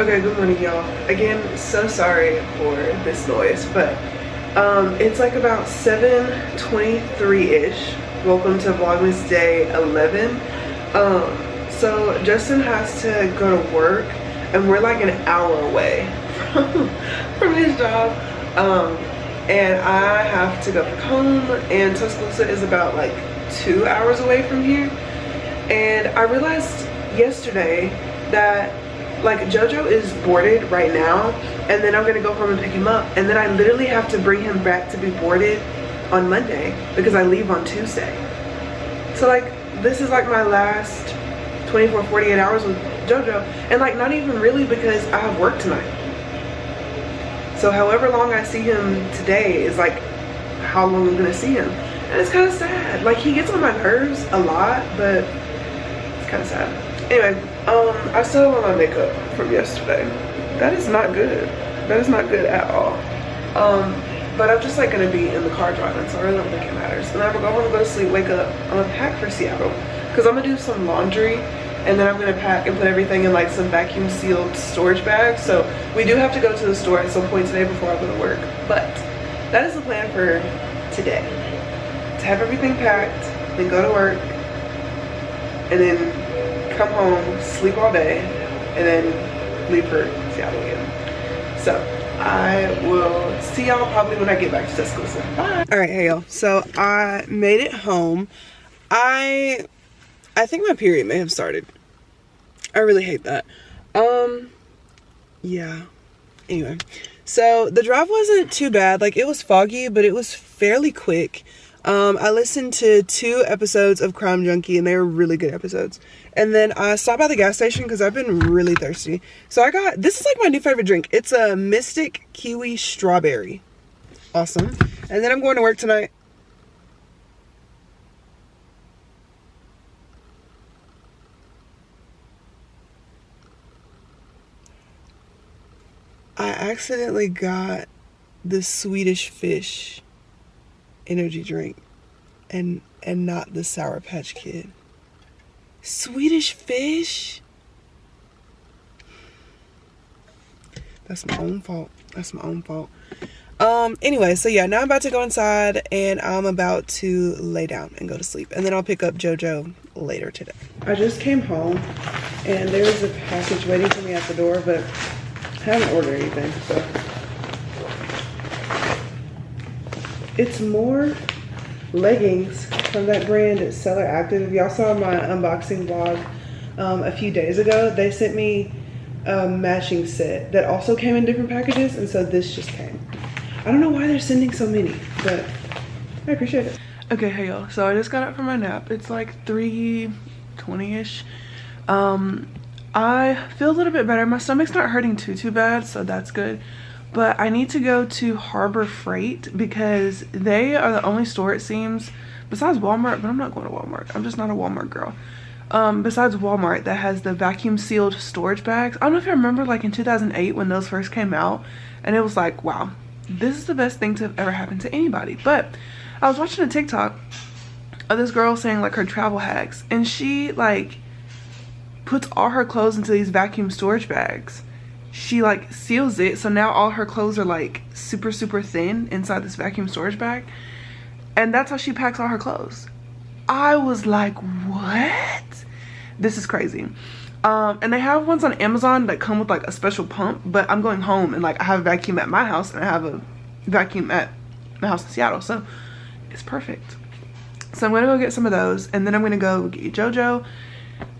Okay, good morning, y'all. Again, so sorry for this noise, but it's like about 7:23-ish. Welcome to Vlogmas day 11. So Justin has to go to work, and we're like an hour away from his job. And I have to go back home, and Tuscaloosa is about like 2 hours away from here. And I realized yesterday that like Jojo is boarded right now, and then I'm gonna go home and pick him up, and then I literally have to bring him back to be boarded on Monday because I leave on Tuesday. So like this is like my last 48 hours with Jojo, and like not even really because I have work tonight. So however long I see him today is like how long I'm gonna see him, and it's kind of sad. Like he gets on my nerves a lot, but it's kind of sad. Anyway, I still have on my makeup from yesterday. That is not good. That is not good at all. But I'm just like gonna be in the car driving, so I really don't think it matters. And I'm gonna go home and go to sleep, wake up. I'm gonna pack for Seattle because I'm gonna do some laundry, and then I'm gonna pack and put everything in like some vacuum sealed storage bags. So we do have to go to the store at some point today before I go to work. But that is the plan for today: to have everything packed, then go to work, and then come home, sleep all day, and then leave for Seattle again. So I will see y'all probably when I get back to Tuscaloosa. Bye. All right, hey y'all. So I made it home. I think my period may have started. I really hate that. Yeah. Anyway, so the drive wasn't too bad. Like it was foggy, but it was fairly quick. I listened to 2 episodes of Crime Junkie, and they were really good episodes. And then I stopped by the gas station because I've been really thirsty. So I got, this is like my new favorite drink. It's a Mystic Kiwi Strawberry. Awesome. And then I'm going to work tonight. I accidentally got the Swedish Fish energy drink and not the Sour Patch Kid. Swedish Fish? That's my own fault. That's my own fault. Anyway, so yeah, now I'm about to go inside, and I'm about to lay down and go to sleep, and then I'll pick up Jojo later today. I just came home, and there's a package waiting for me at the door, but I haven't ordered anything, so it's more leggings from that brand Seller Active. If y'all saw my unboxing vlog a few days ago, they sent me a matching set that also came in different packages, and so this just came. I don't know why they're sending so many, but I appreciate it. Okay, hey y'all, so I just got up from my nap. It's like 3:20-ish. I feel a little bit better. My stomach's not hurting too bad, so that's good. But I need to go to Harbor Freight because they are the only store, it seems, besides Walmart, but I'm not going to Walmart. I'm just not a Walmart girl. Besides Walmart, that has the vacuum sealed storage bags. I don't know if you remember like in 2008 when those first came out, and it was like, wow, this is the best thing to have ever happened to anybody. But I was watching a TikTok of this girl saying like her travel hacks, and she like puts all her clothes into these vacuum storage bags. She like seals it, so now all her clothes are like super thin inside this vacuum storage bag, and that's how she packs all her clothes. I was like, what? This is crazy. And they have ones on Amazon that come with like a special pump, but I'm going home and like I have a vacuum at my house and I have a vacuum at my house in Seattle, so it's perfect. So I'm gonna go get some of those, and then I'm gonna go get Jojo.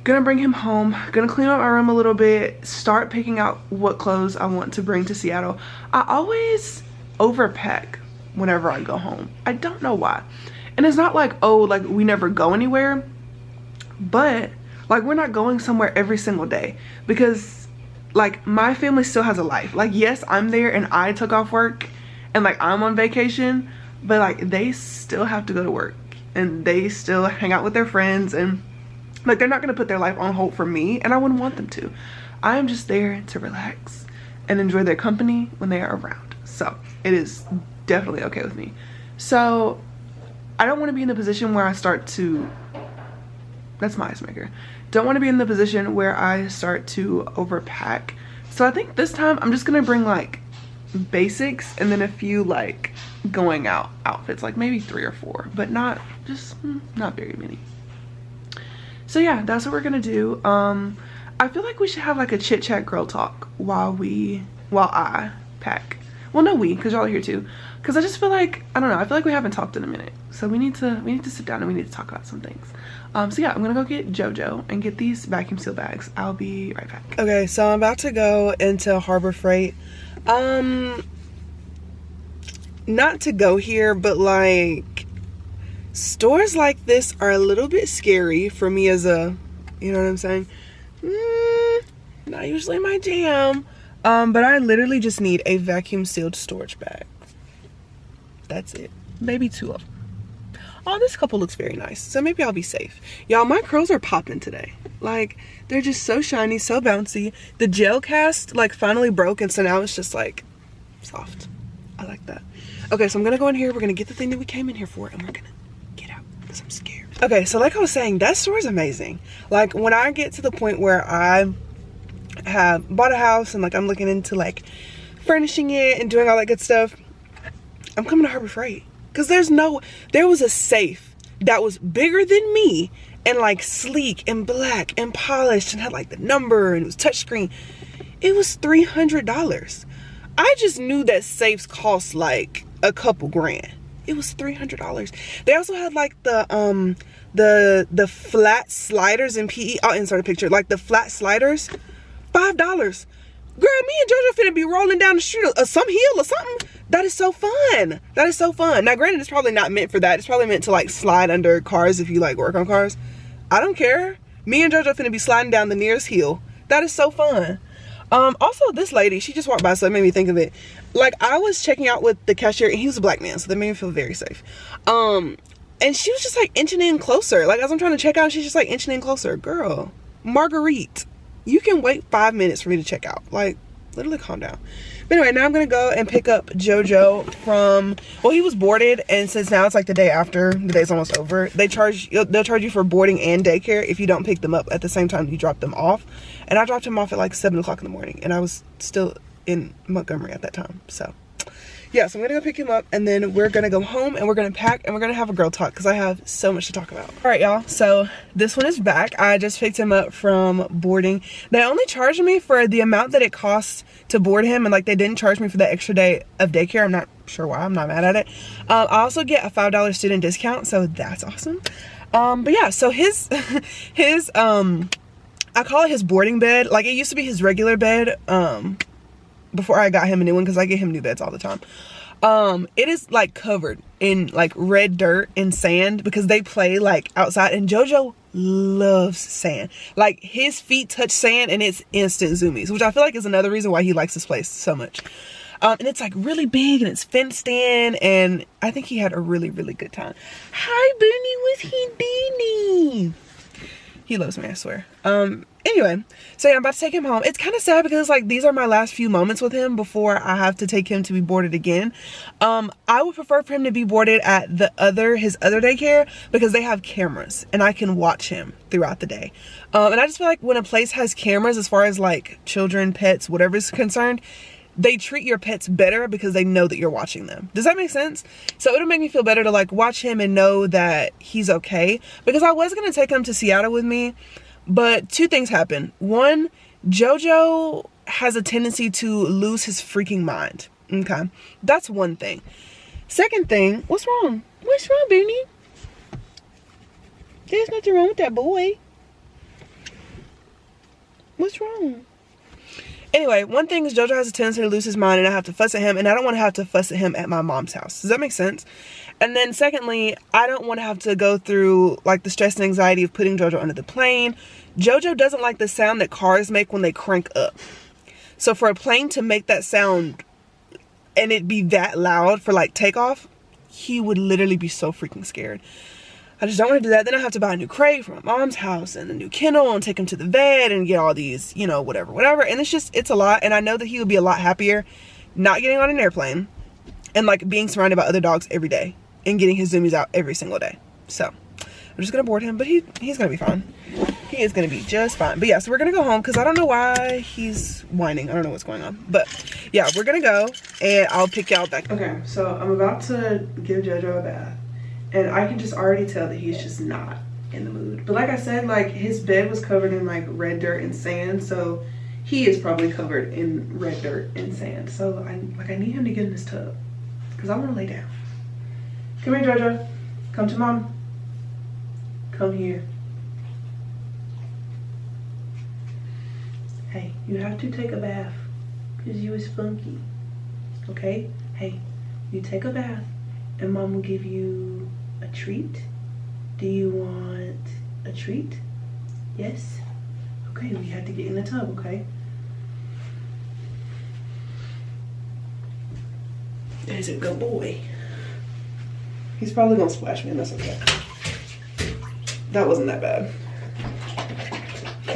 Gonna bring him home, gonna clean up my room a little bit, start picking out what clothes I want to bring to Seattle. I always overpack whenever I go home. I don't know why. And it's not like, oh, like we never go anywhere, but like we're not going somewhere every single day because like my family still has a life. Like yes, I'm there and I took off work and like I'm on vacation, but like they still have to go to work and they still hang out with their friends, and like they're not gonna put their life on hold for me, and I wouldn't want them to. I am just there to relax and enjoy their company when they are around. So it is definitely okay with me. So I don't want to be in the position where I start to, that's my ice maker. Don't want to be in the position where I start to overpack So I think this time I'm just gonna bring like basics and then a few like going out outfits, like maybe 3 or 4, but not very many. So yeah, that's what we're gonna do. I feel like we should have like a chit chat girl talk while I pack. Well, no, because y'all are here too. Because I just feel like, I don't know, I feel like we haven't talked in a minute. So we need to sit down and we need to talk about some things. So yeah, I'm gonna go get Jojo and get these vacuum seal bags. I'll be right back. Okay, so I'm about to go into Harbor Freight. Not to go here, but like stores like this are a little bit scary for me as a, you know what I'm saying? Not usually my jam. But I literally just need a vacuum sealed storage bag. That's it. Maybe 2 of them. Oh, this couple looks very nice, so maybe I'll be safe. Y'all, my curls are popping today. Like, they're just so shiny, so bouncy. The gel cast like finally broke, and so now it's just like soft. I like that. Okay, so I'm gonna go in here. We're gonna get the thing that we came in here for, and we're gonna get out because I'm scared. Okay, so like I was saying, that store is amazing. Like, when I get to the point where I have bought a house and like I'm looking into like furnishing it and doing all that good stuff, I'm coming to Harbor Freight. Because there was a safe that was bigger than me and like sleek and black and polished and had like the number and it was touchscreen. It was $300. I just knew that safes cost like a couple grand. It was $300. They also had like the flat sliders in PE. I'll insert a picture. Like the flat sliders, $5. Girl, me and Jojo finna be rolling down the street some hill or something. That is so fun. That is so fun. Now, granted, it's probably not meant for that. It's probably meant to like slide under cars if you like work on cars. I don't care. Me and Jojo finna be sliding down the nearest hill. That is so fun. Also, this lady, she just walked by, so it made me think of it. Like, I was checking out with the cashier, and he was a black man, so that made me feel very safe. And she was just like inching in closer. Like, as I'm trying to check out, she's just like inching in closer. Girl, Marguerite, you can wait 5 minutes for me to check out. Like, literally calm down. But anyway, now I'm gonna go and pick up Jojo from, well, he was boarded, and since now it's like the day after, the day's almost over, they'll charge you for boarding and daycare if you don't pick them up at the same time you drop them off. And I dropped him off at like 7 o'clock in the morning, and I was still in Montgomery at that time. So yeah, so I'm gonna go pick him up, and then we're gonna go home and we're gonna pack and we're gonna have a girl talk because I have so much to talk about. All right, y'all, so this one is back. I just picked him up from boarding. They only charged me for the amount that it costs to board him, and like they didn't charge me for the extra day of daycare. I'm not sure why. I'm not mad at it. I also get a $5 student discount, so that's awesome. But yeah, so his I call it his boarding bed. Like, it used to be his regular bed before I got him a new one, because I get him new beds all the time. It is like covered in like red dirt and sand because they play like outside, and Jojo loves sand. Like, his feet touch sand and it's instant zoomies, which I feel like is another reason why he likes this place so much. And it's like really big and it's fenced in, and I think he had a really, really good time. Hi, Bunny, what's he doing? He loves me, I swear. Anyway, so yeah, I'm about to take him home. It's kind of sad because like these are my last few moments with him before I have to take him to be boarded again. I would prefer for him to be boarded at his other daycare because they have cameras and I can watch him throughout the day. And I just feel like when a place has cameras, as far as like children, pets, whatever is concerned, they treat your pets better because they know that you're watching them. Does that make sense? So it'll make me feel better to like watch him and know that he's okay, because I was going to take him to Seattle with me, but 2 things happened. One, Jojo has a tendency to lose his freaking mind. Okay, that's one thing. Second thing, what's wrong? What's wrong, Beanie? There's nothing wrong with that boy. What's wrong? Anyway, one thing is Jojo has a tendency to lose his mind and I have to fuss at him, and I don't want to have to fuss at him at my mom's house. Does that make sense? And then secondly, I don't want to have to go through like the stress and anxiety of putting Jojo under the plane. Jojo doesn't like the sound that cars make when they crank up. So for a plane to make that sound and it be that loud for like takeoff, he would literally be so freaking scared. I just don't want to do that. Then I have to buy a new crate from my mom's house and a new kennel and take him to the vet and get all these, you know, whatever. And it's a lot. And I know that he would be a lot happier not getting on an airplane and like being surrounded by other dogs every day and getting his zoomies out every single day. So I'm just going to board him, but he's going to be fine. He is gonna be just fine. But yeah, so we're gonna go home because I don't know why he's whining. I don't know what's going on. But yeah, we're gonna go and I'll pick y'all back. Okay, so I'm about to give Jojo a bath. And I can just already tell that he's just not in the mood. But like I said, like his bed was covered in like red dirt and sand. So he is probably covered in red dirt and sand. So I need him to get in this tub because I want to lay down. Come here, Jojo. Come to mom. Come here. Hey, you have to take a bath because you is funky. Okay? Hey, you take a bath and mom will give you a treat. Do you want a treat? Yes? Okay, we have to get in the tub, okay? He's a good boy. He's probably gonna splash me and that's okay. That wasn't that bad.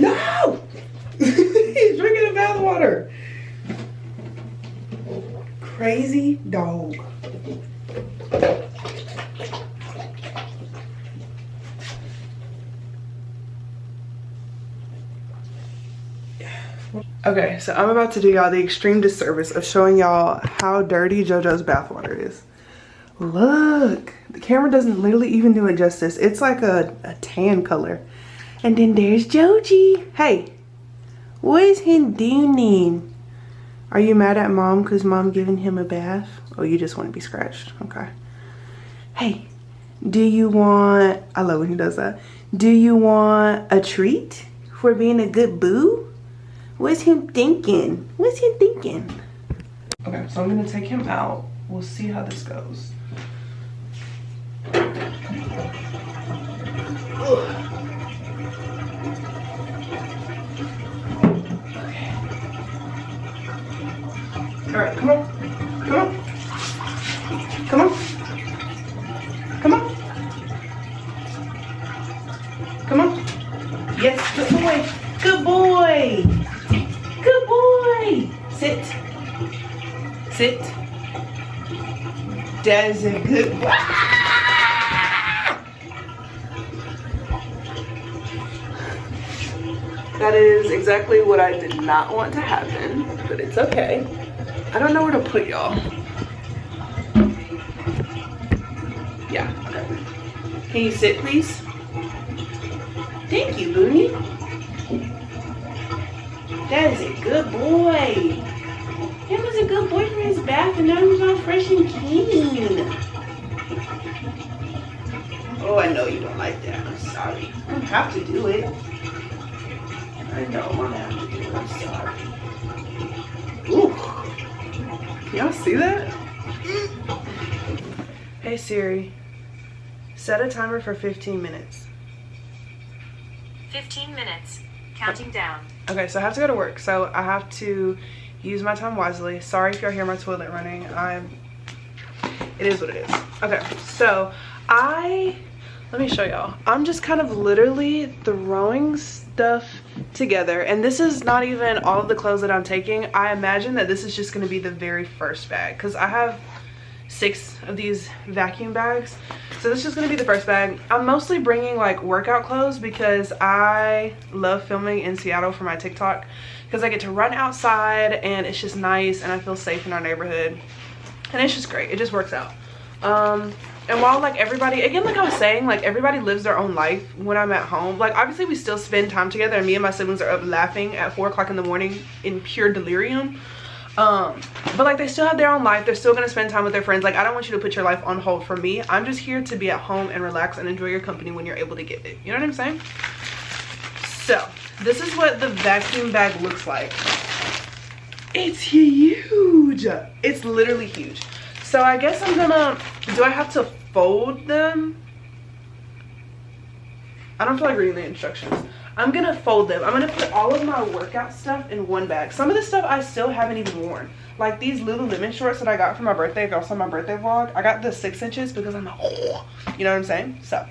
No! He's drinking the bath water. Crazy dog. Okay, so I'm about to do y'all the extreme disservice of showing y'all how dirty Jojo's bathwater is. Look, the camera doesn't literally even do it justice. It's like a tan color. And then there's Joji. Hey, what is he doing? Are you mad at mom because mom giving him a bath? Or you just want to be scratched? Okay. Hey, do you want, I love when he does that. Do you want a treat for being a good boo? What's him thinking? What's he thinking? Okay, so I'm gonna take him out. We'll see how this goes. Alright, come on. Come on. Come on. Come on. Come on. Yes, good boy. Good boy. Good boy. Sit. Sit. That is a good boy. That is exactly what I did not want to happen, but it's okay. I don't know where to put y'all. Yeah, okay. Can you sit, please? Thank you, Booney. That is a good boy. That was a good boy for his bath, and now he's all fresh and clean. Oh, I know you don't like that. I'm sorry. I don't have to do it. I know I'm gonna have to do it. I'm sorry. Ooh. Can y'all see that? Hey Siri, set a timer for 15 minutes. 15 minutes. Counting down. Okay, so I have to go to work, so I have to use my time wisely. Sorry if y'all hear my toilet running. It is what it is. Okay, so let me show y'all. I'm just kind of literally throwing stuff together, and this is not even all of the clothes that I'm taking. I imagine that this is just going to be the very first bag because I have 6 of these vacuum bags, so this is going to be the first bag. I'm mostly bringing like workout clothes because I love filming in Seattle for my TikTok because I get to run outside and it's just nice and I feel safe in our neighborhood and it's just great. It just works out. And while like everybody, again, like I was saying, like everybody lives their own life when I'm at home. Like obviously we still spend time together and me and my siblings are up laughing at 4 o'clock in the morning in pure delirium. But like they still have their own life. They're still gonna spend time with their friends. Like I don't want you to put your life on hold for me. I'm just here to be at home and relax and enjoy your company when you're able to get it. You know what I'm saying? So this is what the vacuum bag looks like. It's huge. It's literally huge. So I guess I'm gonna, do I have to fold them? I don't feel like reading the instructions. I'm gonna fold them. I'm gonna put all of my workout stuff in one bag. Some of this stuff I still haven't even worn. Like these Lululemon shorts that I got for my birthday. If y'all saw my birthday vlog, I got the 6 inches because I'm like, oh, you know what I'm saying? So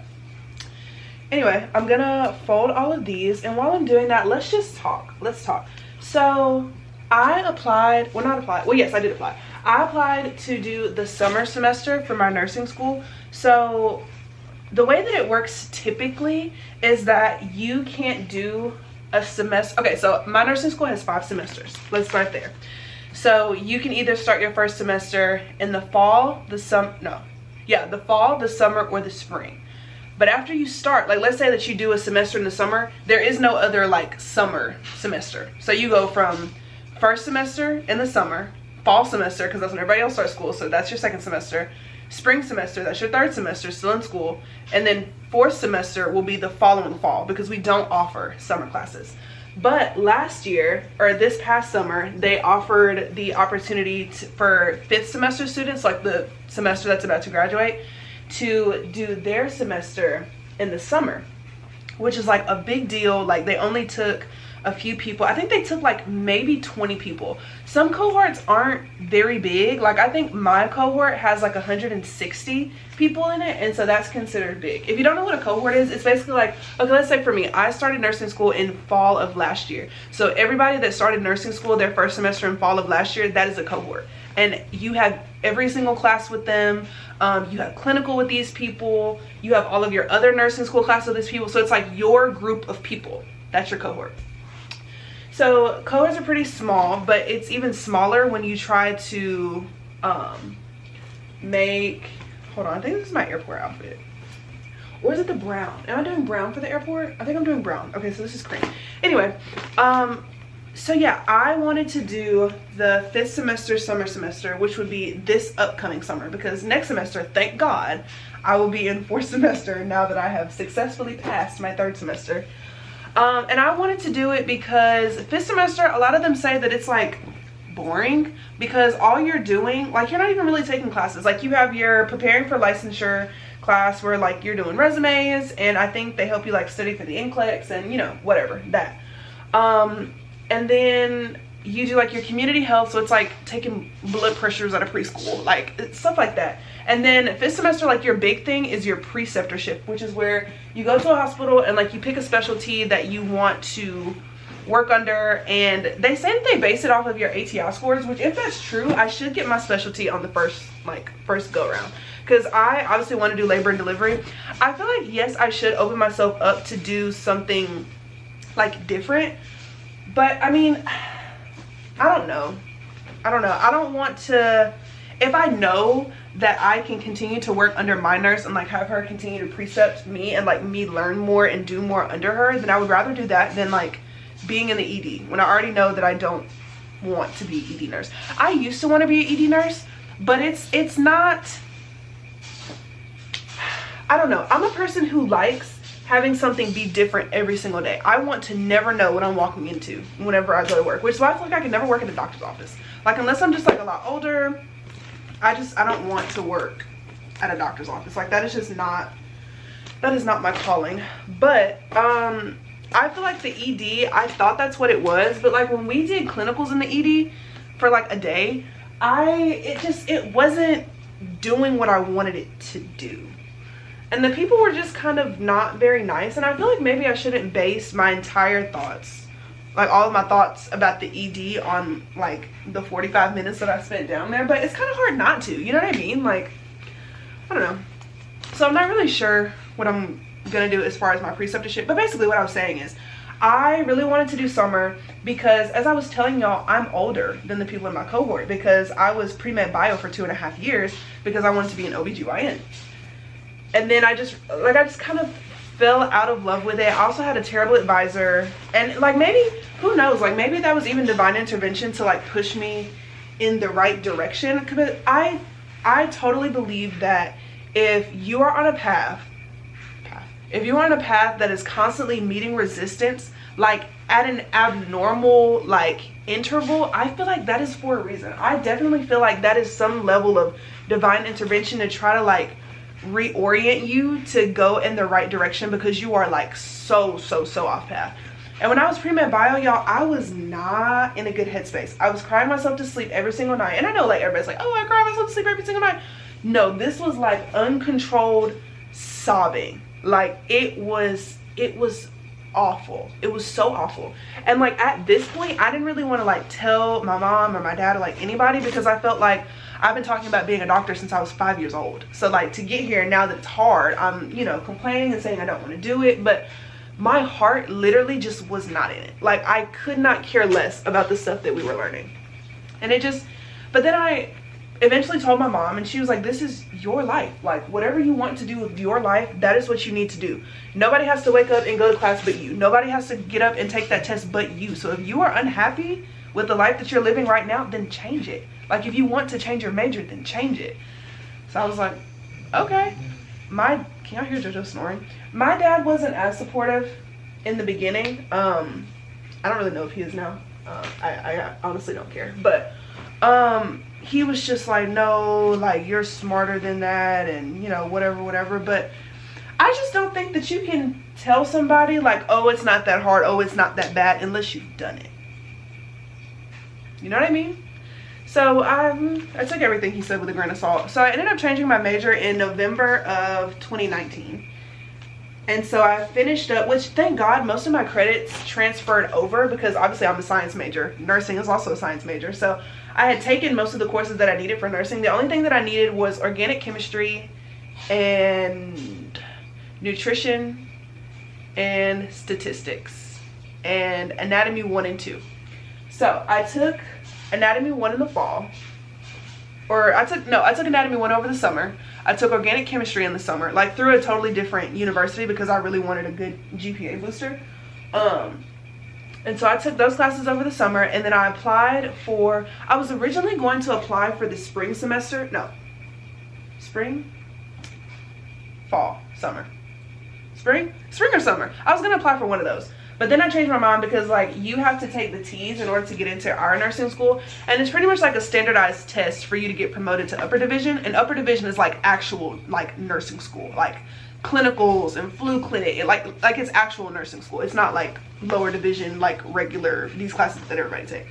anyway, I'm gonna fold all of these. And while I'm doing that, let's just talk. Let's talk. So I applied, well not applied, well yes I did apply. I applied to do the summer semester for my nursing school. So the way that it works typically is that you can't do a semester. Okay, so my nursing school has 5 semesters. Let's start there. So you can either start your first semester in the fall, the fall, the summer, or the spring. But after you start, like let's say that you do a semester in the summer, there is no other like summer semester. So you go from first semester in the summer, fall semester, because that's when everybody else starts school, so that's your second semester, spring semester, that's your third semester, still in school, and then fourth semester will be the following fall, because we don't offer summer classes. But last year, or this past summer, they offered the opportunity for 5th semester students, like the semester that's about to graduate, to do their semester in the summer, which is like a big deal. Like they only took a few people. I think they took like maybe 20 people. Some cohorts aren't very big. Like I think my cohort has like 160 people in it, and so that's considered big. If you don't know what a cohort is, it's basically like, okay, let's say for me, I started nursing school in fall of last year. So everybody that started nursing school their first semester in fall of last year, that is a cohort. And you have every single class with them. You have clinical with these people. You have all of your other nursing school classes with these people. So it's like your group of people. That's your cohort. So cohorts are pretty small, but it's even smaller when you try to make, hold on, I think this is my airport outfit. Or is it the brown? Am I doing brown for the airport? I think I'm doing brown. Okay, so this is cream. Anyway, so yeah, I wanted to do the 5th semester summer semester, which would be this upcoming summer, because next semester, thank God, I will be in 4th semester now that I have successfully passed my 3rd semester. And I wanted to do it because 5th semester, a lot of them say that it's like boring, because all you're doing, like you're not even really taking classes. Like you have your preparing for licensure class where like you're doing resumes, and I think they help you like study for the NCLEX and you know, whatever, that. And then you do like your community health, so it's like taking blood pressures at a preschool, like stuff like that. And then 5th semester, like your big thing is your preceptorship, which is where you go to a hospital and like you pick a specialty that you want to work under, and they say that they base it off of your ATI scores, which if that's true, I should get my specialty on the first go around, because I obviously want to do labor and delivery. I feel like yes, I should open myself up to do something like different, but I mean, I don't know. I don't want to, if I know that I can continue to work under my nurse and like have her continue to precept me and like me learn more and do more under her, then I would rather do that than like being in the ED when I already know that I don't want to be ED nurse. I used to want to be an ED nurse, but it's not, I don't know. I'm a person who likes having something be different every single day. I want to never know what I'm walking into whenever I go to work, which is why I feel like I can never work at a doctor's office. Like unless I'm just like a lot older, I don't want to work at a doctor's office. Like that is not my calling. But I feel like the ED, I thought that's what it was, but like when we did clinicals in the ED for like a day, it wasn't doing what I wanted it to do. And the people were just kind of not very nice, and I feel like maybe I shouldn't base my entire thoughts, like all of my thoughts about the ED on like the 45 minutes that I spent down there, but it's kind of hard not to, you know what I mean? Like, I don't know. So I'm not really sure what I'm gonna do as far as my preceptorship, but basically what I was saying is I really wanted to do summer because, as I was telling y'all, I'm older than the people in my cohort because I was pre-med bio for 2.5 years because I wanted to be an OBGYN. And then I just kind of fell out of love with it. I also had a terrible advisor, and like maybe, who knows, like maybe that was even divine intervention to like push me in the right direction. Because I totally believe that if you are on a path that is constantly meeting resistance, like at an abnormal like interval, I feel like that is for a reason. I definitely feel like that is some level of divine intervention to try to like reorient you to go in the right direction, because you are like so off path. And when I was pre-med bio, y'all, I was not in a good headspace. I was crying myself to sleep every single night. And I know like everybody's like, oh, I cry myself to sleep every single night. No, this was like uncontrolled sobbing. Like it was awful. It was so awful. And like at this point, I didn't really want to like tell my mom or my dad or like anybody, because I felt like I've been talking about being a doctor since I was 5 years old. So like to get here now that it's hard, I'm, you know, complaining and saying I don't want to do it, but my heart literally just was not in it. Like I could not care less about the stuff that we were learning. And it just, but then I eventually told my mom, and she was like, this is your life. Like whatever you want to do with your life, that is what you need to do. Nobody has to wake up and go to class but you. Nobody has to get up and take that test but you. So if you are unhappy with the life that you're living right now, then change it. Like if you want to change your major, then change it. So I was like, okay. Can y'all hear Jojo snoring? My dad wasn't as supportive in the beginning. I don't really know if he is now. I honestly don't care. But he was just like, no, like you're smarter than that, and you know, whatever. But I just don't think that you can tell somebody like, oh, it's not that hard, oh, it's not that bad, unless you've done it. You know what I mean? So I took everything he said with a grain of salt. So I ended up changing my major in November of 2019. And so I finished up, which thank God most of my credits transferred over, because obviously I'm a science major. Nursing is also a science major. So I had taken most of the courses that I needed for nursing. The only thing that I needed was organic chemistry and nutrition and statistics and anatomy 1 and 2. So I took anatomy 1 in the fall, or I took anatomy 1 over the summer. I took organic chemistry in the summer, like through a totally different university, because I really wanted a good GPA booster. And so I took those classes over the summer, and then I applied for, I was originally going to apply for the spring semester. No, spring, fall, summer, spring or summer. I was gonna apply for one of those. But then I changed my mind, because like you have to take the T's in order to get into our nursing school, and it's pretty much like a standardized test for you to get promoted to upper division. And upper division is like actual like nursing school, like clinicals and flu clinic, like it's actual nursing school. It's not like lower division, like regular these classes that everybody take.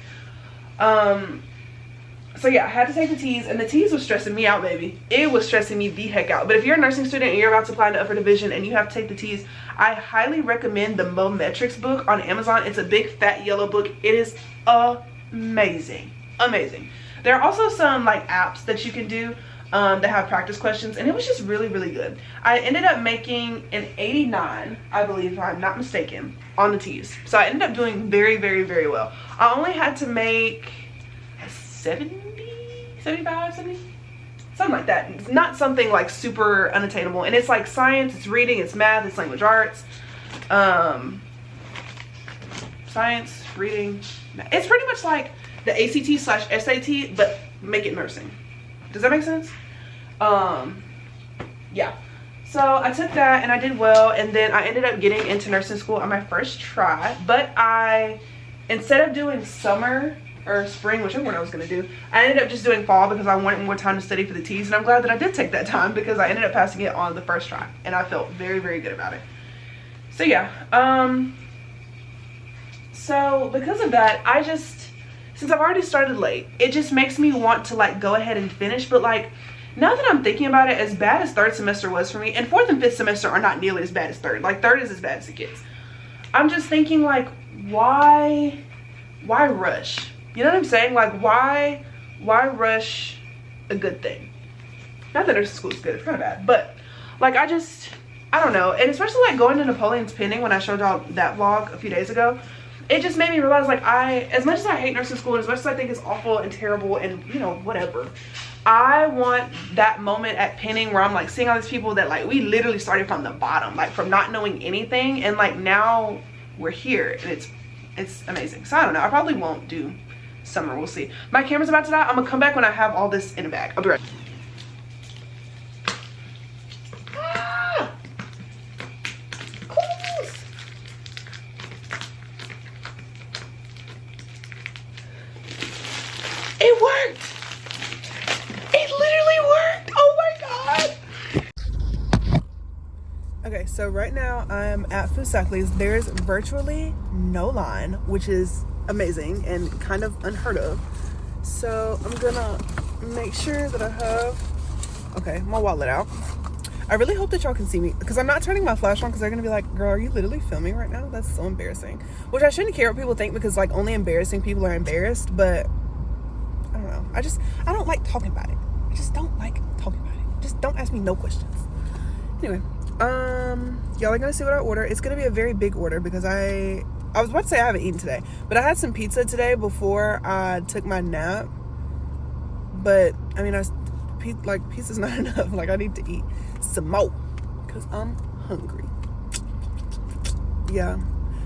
So yeah, I had to take the T's, and the T's was stressing me out, baby. It was stressing me the heck out. But if you're a nursing student and you're about to apply to upper division and you have to take the T's, I highly recommend the Metrics book on Amazon. It's a big fat yellow book. It is amazing. There are also some like apps that you can do that have practice questions, and it was just really good. I ended up making an 89, I believe, if I'm not mistaken, on the T's. So I ended up doing very well. I only had to make 70, 75, 70, something like that. It's not something like super unattainable, and it's like science, it's reading, it's math, it's language arts, science, reading, it's pretty much like the ACT/SAT, but make it nursing. Does that make sense? Yeah, so I took that and I did well, and then I ended up getting into nursing school on my first try. But instead of doing summer or spring, whichever one I was going to do, I ended up just doing fall, because I wanted more time to study for the T's. And I'm glad that I did take that time, because I ended up passing it on the first try, and I felt very good about it. So yeah, so because of that, since I've already started late, it just makes me want to like go ahead and finish. But like, now that I'm thinking about it, as bad as third semester was for me, and fourth and fifth semester are not nearly as bad as third. Like third is as bad as it gets. I'm just thinking like, why rush? You know what I'm saying? Like, why rush a good thing? Not that nursing school is good, it's kind of bad, but like I don't know. And especially like going to Napoleon's Pending, when I showed y'all that vlog a few days ago, it just made me realize like as much as I hate nursing school, and as much as I think it's awful and terrible and you know whatever, I want that moment at Pending where I'm like seeing all these people that like we literally started from the bottom, like from not knowing anything, and like now we're here, and it's amazing. So I don't know, I probably won't do summer, we'll see. My camera's about to die. I'm gonna come back when I have all this in a bag. I'll be right back. It worked. It literally worked. Oh my god. Okay, so right now I'm at Food Stockley's. There's virtually no line, which is amazing and kind of unheard of. So I'm gonna make sure that I have my wallet out. I really hope that y'all can see me because I'm not turning my flash on because they're gonna be like, girl, are you literally filming right now? That's so embarrassing. Which I shouldn't care what people think because like only embarrassing people are embarrassed, but I don't know. I don't like talking about it. I just don't like talking about it. Just don't ask me no questions. Anyway, y'all are gonna see what I order. It's gonna be a very big order because I was about to say I haven't eaten today, but I had some pizza today before I took my nap. But I mean, pizza's not enough. Like I need to eat some more because I'm hungry. Yeah,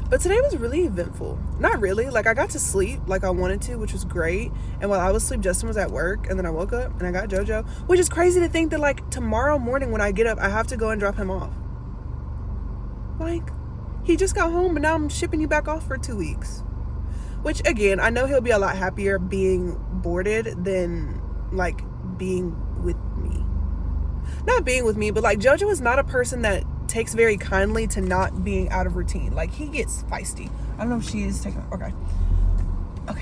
but today was really eventful. Not really. Like I got to sleep like I wanted to, which was great. And while I was asleep, Justin was at work, and then I woke up and I got Jojo, which is crazy to think that like tomorrow morning when I get up, I have to go and drop him off. Like he just got home, and now I'm shipping you back off for 2 weeks. Which again, I know he'll be a lot happier being boarded than like being with me. Not being with me, but like Jojo is not a person that takes very kindly to not being out of routine. Like he gets feisty. I don't know if she is taking, okay, hold on.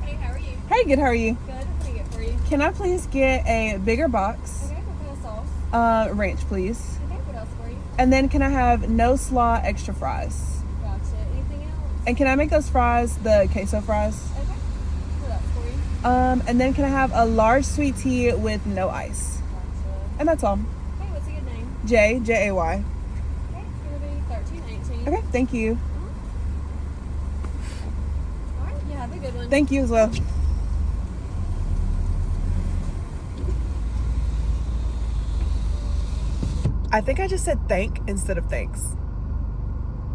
Hey, how are you? Hey, good, how are you? Good. What can I get for you? Can I please get a bigger box? Okay, what kind of sauce? Ranch, please. Okay, what else for you? And then can I have no slaw, extra fries? Gotcha. Anything else? And can I make those fries the queso fries? Okay. What else for you? And then can I have a large sweet tea with no ice? Gotcha. And that's all. Okay, what's a good name? Jay. Okay, it's gonna be 1318. Okay, thank you. All right, you have a good one. Thank you as well. I think I just said thank instead of thanks.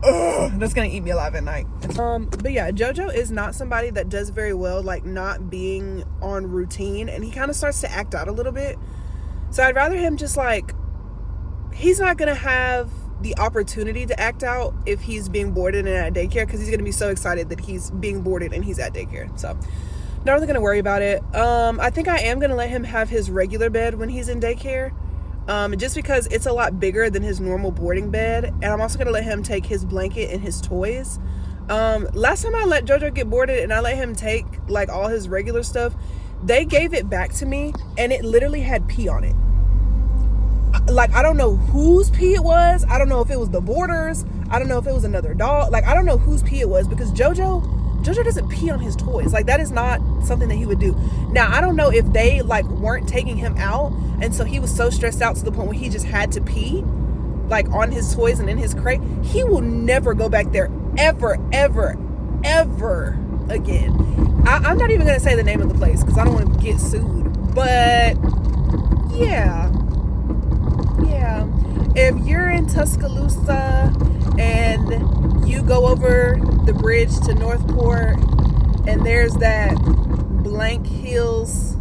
Ugh, that's gonna eat me alive at night. But yeah, Jojo is not somebody that does very well like not being on routine, and he kind of starts to act out a little bit. So I'd rather him just like, he's not gonna have the opportunity to act out if he's being boarded and at daycare, because he's gonna be so excited that he's being boarded and he's at daycare. So not really gonna worry about it. I think I am gonna let him have his regular bed when he's in daycare. Just because it's a lot bigger than his normal boarding bed. And I'm also going to let him take his blanket and his toys. Last time I let Jojo get boarded and I let him take like all his regular stuff, they gave it back to me and it literally had pee on it. Like, I don't know whose pee it was. I don't know if it was the boarders. I don't know if it was another dog. Like, I don't know whose pee it was, because Jojo doesn't pee on his toys. Like, that is not something that he would do. Now, I don't know if they like weren't taking him out, and so he was so stressed out to the point where he just had to pee like on his toys and in his crate. He will never go back there ever again. I'm not even gonna say the name of the place because I don't want to get sued, but yeah, if you're in Tuscaloosa and you go over the bridge to Northport and there's that Blank Hills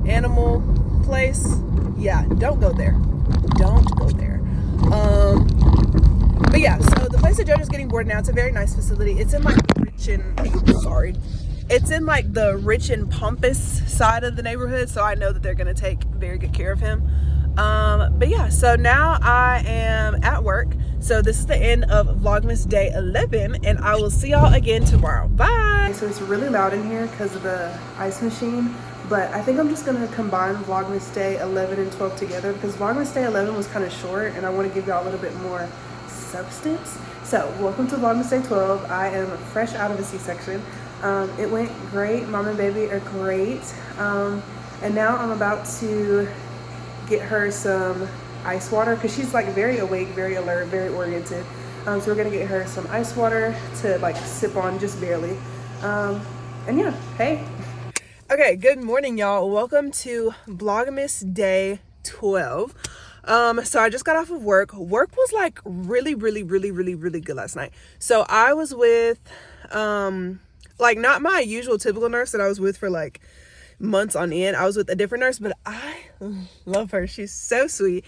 animal place, yeah, don't go there. But yeah, so the place that Jojo's getting boarded now, it's a very nice facility. It's in like it's in like the rich and pompous side of the neighborhood, so I know that they're gonna take very good care of him. But yeah, so now I am at work. So this is the end of Vlogmas day 11, and I will see y'all again tomorrow. Bye. So it's really loud in here because of the ice machine, but I think I'm just gonna combine Vlogmas day 11 and 12 together because Vlogmas day 11 was kind of short and I want to give y'all a little bit more substance. So welcome to Vlogmas day 12. I am fresh out of a C-section. It went great. Mom and baby are great. And now I'm about to get her some ice water because she's like very awake, very alert, very oriented. So we're gonna get her some ice water to like sip on just barely. And yeah, hey. Okay, good morning, y'all. Welcome to Vlogmas day 12. So I just got off of work. Work was like really good last night. So I was with like not my usual typical nurse that I was with for like months on end. I was with a different nurse, but I love her. She's so sweet.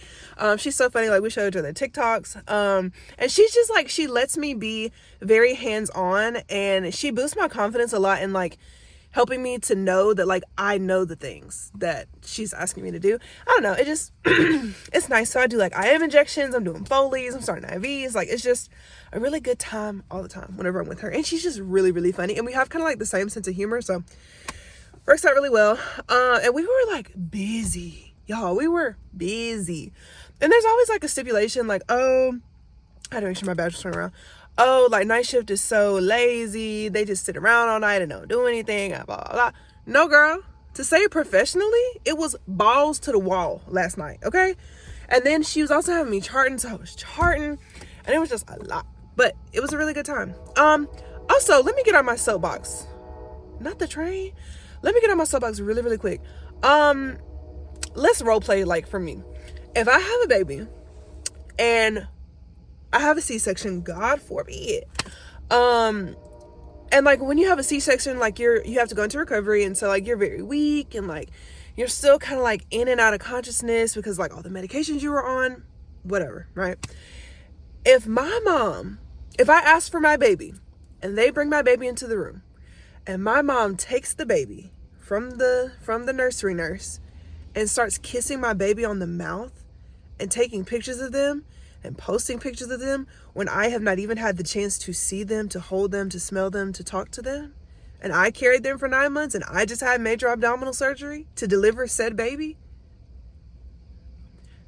She's so funny. Like, we showed each other TikToks. And she's just like, she lets me be very hands-on, and she boosts my confidence a lot in like helping me to know that like I know the things that she's asking me to do. I don't know, it just it's nice. So I do like IM injections, I'm doing Foley's, I'm starting IVs. Like, it's just a really good time all the time whenever I'm with her, and she's just really funny, and we have kind of like the same sense of humor. So Works out really well. And we were like busy, y'all. We were busy. And there's always like a stipulation, like, oh, I had to make sure my badge was turned around. Oh, like night shift is so lazy. They just sit around all night and don't do anything. Blah, blah, blah. No, girl. To say it professionally, it was balls to the wall last night, okay? And then she was also having me charting, so I was charting, and it was just a lot. But it was a really good time. Also, let me get on my soapbox. Not the train. Let me get on my soapbox really, really quick. Let's role play like for me. If I have a baby and I have a C-section, God forbid. And like when you have a C-section, like you have to go into recovery, and so like you're very weak, and like you're still kind of like in and out of consciousness because like all the medications you were on, whatever, right? If I ask for my baby and they bring my baby into the room, and my mom takes the baby from the nursery nurse and starts kissing my baby on the mouth and taking pictures of them and posting pictures of them when I have not even had the chance to see them, to hold them, to smell them, to talk to them, and I carried them for 9 months, and I just had major abdominal surgery to deliver said baby,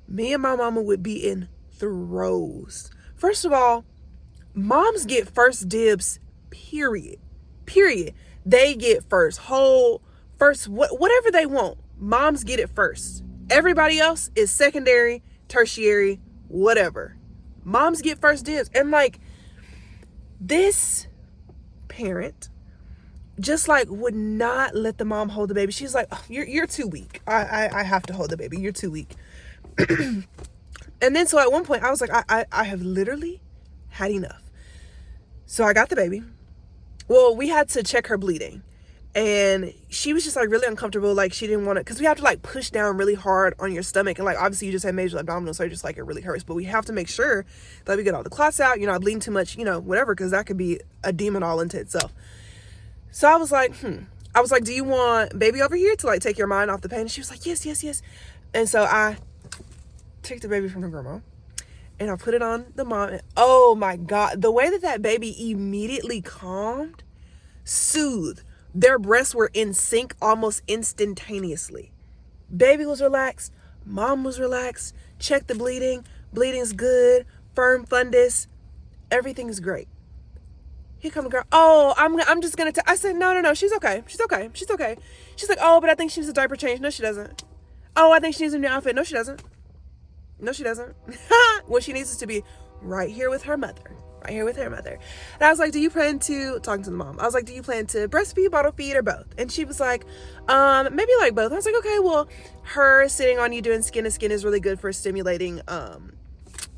me and my mama would be in throes. First of all, moms get first dibs, period. They get whatever they want. Moms get it first. Everybody else is secondary, tertiary, whatever. Moms get first dibs. And like this parent just like would not let the mom hold the baby. She's like, oh, you're too weak. I have to hold the baby. You're too weak. And then so at one point I was like, I have literally had enough. So I got the baby. Well, we had to check her bleeding, and she was just like really uncomfortable. Like she didn't want to, because we have to like push down really hard on your stomach, and like obviously you just had major abdominal surgery, just like it really hurts, but we have to make sure that we get all the clots out, you're not bleeding too much, whatever, because that could be a demon all into itself. So I was like, do you want baby over here to like take your mind off the pain? And she was like, yes. And so I took the baby from her grandma and I put it on the mom, and oh my God, the way that baby immediately calmed, soothed. Their breasts were in sync almost instantaneously. Baby was relaxed. Mom was relaxed. Check the bleeding. Bleeding's good. Firm fundus. Everything's great. Here come the girl. Oh, I'm just gonna I said, no. She's okay. She's okay. She's like, oh, but I think she needs a diaper change. No, she doesn't. Oh, I think she needs a new outfit. No, she doesn't. What she needs is to be right here with her mother. And I was like, do you plan to, talking to the mom, I was like, do you plan to breastfeed, bottle feed, or both? And she was like, maybe like both. I was like, okay, well, her sitting on you doing skin to skin is really good for stimulating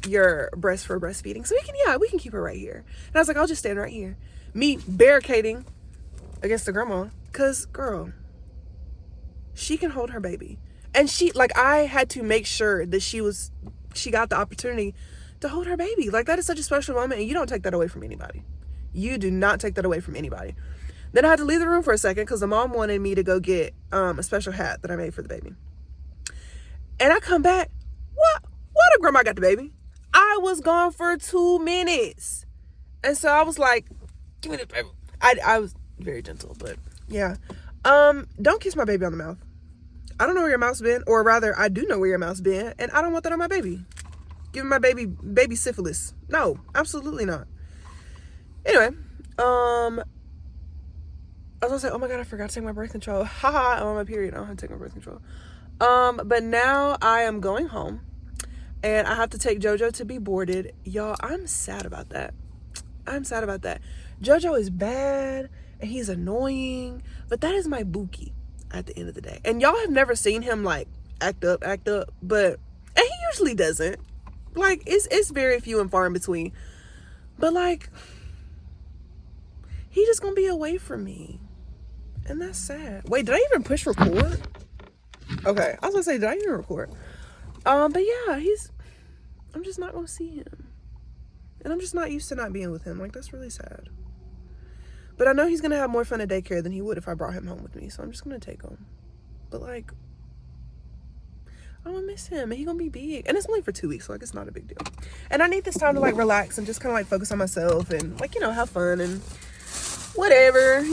your breast for breastfeeding. So we can keep her right here. And I was like, I'll just stand right here. Me barricading against the grandma, because girl, she can hold her baby. And I had to make sure that she got the opportunity to hold her baby. Like, that is such a special moment, and you don't take that away from anybody. You do not take that away from anybody. Then I had to leave the room for a second because the mom wanted me to go get a special hat that I made for the baby. And I come back, what a grandma got the baby. I was gone for 2 minutes. And so I was like, give me this baby. I was very gentle, but yeah. Don't kiss my baby on the mouth. I don't know where your mouth's been, or rather, I do know where your mouth's been, and I don't want that on my baby. Giving my baby syphilis. No, absolutely not. Anyway, I was gonna say, oh my God, I forgot to take my birth control. Haha, I'm on my period. I don't have to take my birth control. But now I am going home, and I have to take Jojo to be boarded. Y'all, I'm sad about that. Jojo is bad, and he's annoying, but that is my bookie at the end of the day. And y'all have never seen him like act up, but, and he usually doesn't. Like, it's very few and far in between. But like, he just gonna be away from me. And that's sad. Wait, did I even push record? Okay, I was gonna say, did I even record? But yeah, I'm just not gonna see him. And I'm just not used to not being with him. Like, that's really sad. But I know he's gonna have more fun at daycare than he would if I brought him home with me. So I'm just gonna take him. But like, I'm gonna miss him, and he's gonna be big, and it's only for 2 weeks, so like it's not a big deal. And I need this time to like relax and just kind of like focus on myself and like, have fun and whatever,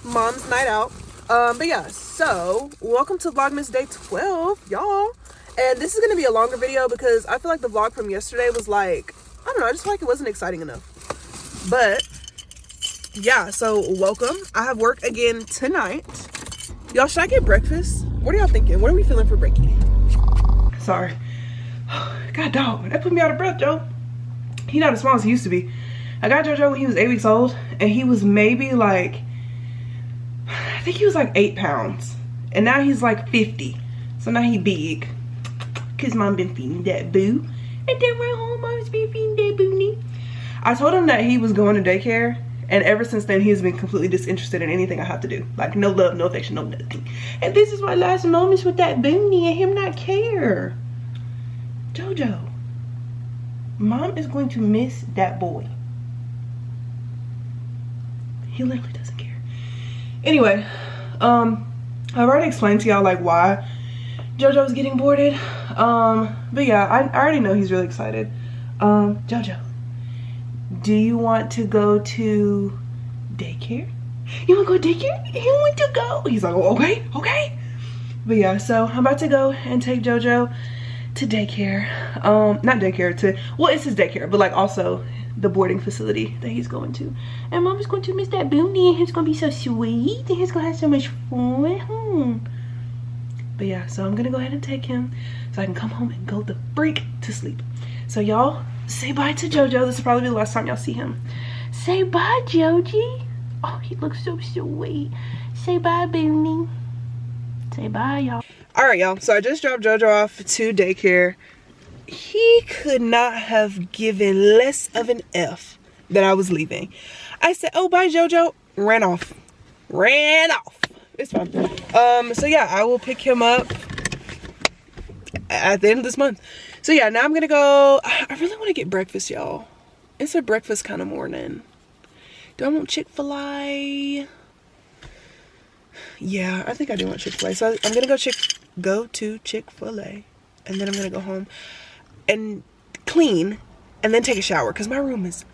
mom's night out. But yeah, so welcome to Vlogmas day 12, y'all. And this is gonna be a longer video because I feel like the vlog from yesterday was like, I don't know, I just feel like it wasn't exciting enough. But yeah, so welcome. I have work again tonight. Y'all, should I get breakfast? What are y'all thinking? What are we feeling for brekkie? Sorry. God dog, that put me out of breath, Joe. He not as small as he used to be. I got Jojo when he was 8 weeks old, and he was maybe like, I think he was like 8 pounds. And now he's like 50. So now he big. Cause mom been feeding that boo. And then we're home, mom's been feeding that boonie. I told him that he was going to daycare, and ever since then he's been completely disinterested in anything I have to do. Like no love, no affection, no nothing. And this is my last moments with that boonie and him not care. Jojo, mom is going to miss that boy. He literally doesn't care. Anyway, I've already explained to y'all like why Jojo's getting boarded. But yeah, I already know he's really excited. Jojo, do you want to go to daycare? You want to go to daycare? You want to go? He's like, oh, okay. But yeah, so I'm about to go and take Jojo to daycare. Not daycare, to, well, it's his daycare, but like also the boarding facility that he's going to. And mom is going to miss that boonie, and he's going to be so sweet, and he's going to have so much fun. But yeah, so I'm going to go ahead and take him so I can come home and go the freak to sleep. So y'all, say bye to Jojo. This will probably be the last time y'all see him. Say bye, Joji. Oh, he looks so sweet. Say bye, boonie. Say bye, y'all. Alright, y'all. So I just dropped Jojo off to daycare. He could not have given less of an F that I was leaving. I said, oh, bye, Jojo. Ran off. It's fine. So yeah, I will pick him up at the end of this month. So yeah, now I'm gonna go. I really want to get breakfast, y'all. It's a breakfast kind of morning. Do I want Chick-fil-A? Yeah, I think I do want Chick-fil-A. So I'm gonna go to Chick-fil-A, and then I'm gonna go home and clean and then take a shower because my room is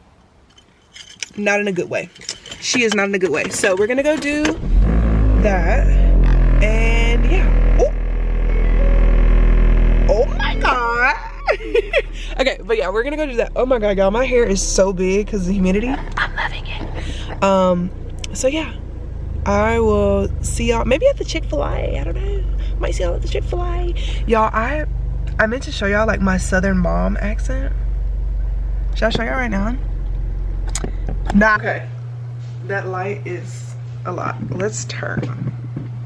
not in a good way. She is not in a good way. So we're gonna go do that, and yeah. Oh my god. Okay, but yeah, we're gonna go do that. Oh my god, y'all, my hair is so big because of the humidity. I'm loving it. So yeah, I will see y'all maybe at the Chick-fil-A. I don't know, might see y'all at the Chick-fil-A. Y'all, I meant to show y'all like my southern mom accent. Should I show y'all right now? Nah. Okay, that light is a lot. Let's turn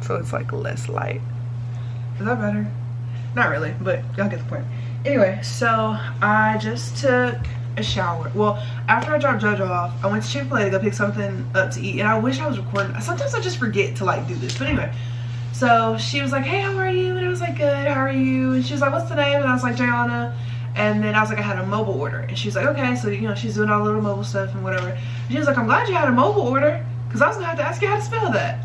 so it's like less light. Is that better? Not really, but y'all get the point. Anyway, so I just took a shower. Well, after I dropped Jojo off, I went to Chick-fil-A to go pick something up to eat, and I wish I was recording. Sometimes I just forget to like do this, but anyway. So she was like, hey, how are you? And I was like, good, how are you? And she was like, what's the name? And I was like, Jayuanna. And then I was like, I had a mobile order. And she was like, okay. So, you know, she's doing all the little mobile stuff and whatever. And she was like, I'm glad you had a mobile order, because I was gonna have to ask you how to spell that.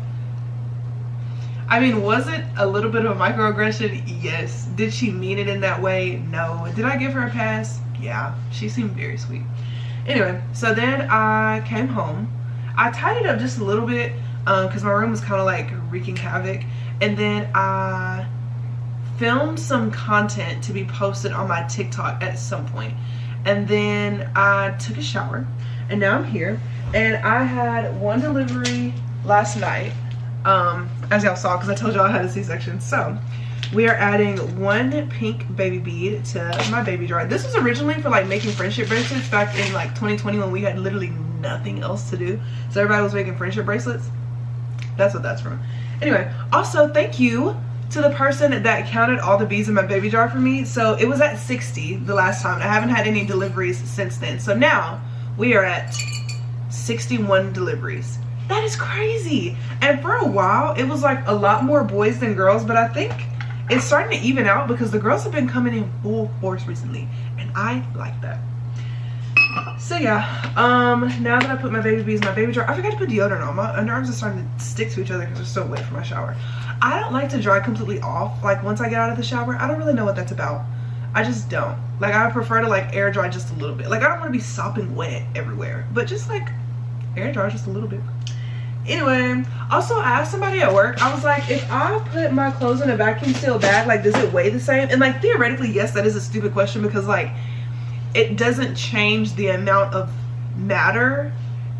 I mean, was it a little bit of a microaggression? Yes. Did she mean it in that way? No. Did I give her a pass? Yeah. She seemed very sweet. Anyway, so then I came home. I tidied up just a little bit because my room was kind of like wreaking havoc. And then I filmed some content to be posted on my TikTok at some point. And then I took a shower. And now I'm here. And I had one delivery last night. As y'all saw, because I told y'all I had a C-section. So we are adding one pink baby bead to my baby jar. This was originally for like making friendship bracelets back in like 2020 when we had literally nothing else to do. So everybody was making friendship bracelets. That's what that's from. Anyway, also thank you to the person that counted all the beads in my baby jar for me. So it was at 60 the last time. I haven't had any deliveries since then. So now we are at 61 deliveries. That is crazy. And for a while it was like a lot more boys than girls, but I think it's starting to even out because the girls have been coming in full force recently, and I like that. So yeah, now that I put my baby beads in my baby jar, I forgot to put deodorant on. My underarms are starting to stick to each other because they're so wet for my shower. I don't like to dry completely off, like once I get out of the shower. I don't really know what that's about. I just don't. Like, I prefer to like air dry just a little bit. Like, I don't want to be sopping wet everywhere, but just like air dry just a little bit. Anyway, also I asked somebody at work, I was like, if I put my clothes in a vacuum sealed bag, like does it weigh the same? And like theoretically, yes, that is a stupid question because like it doesn't change the amount of matter.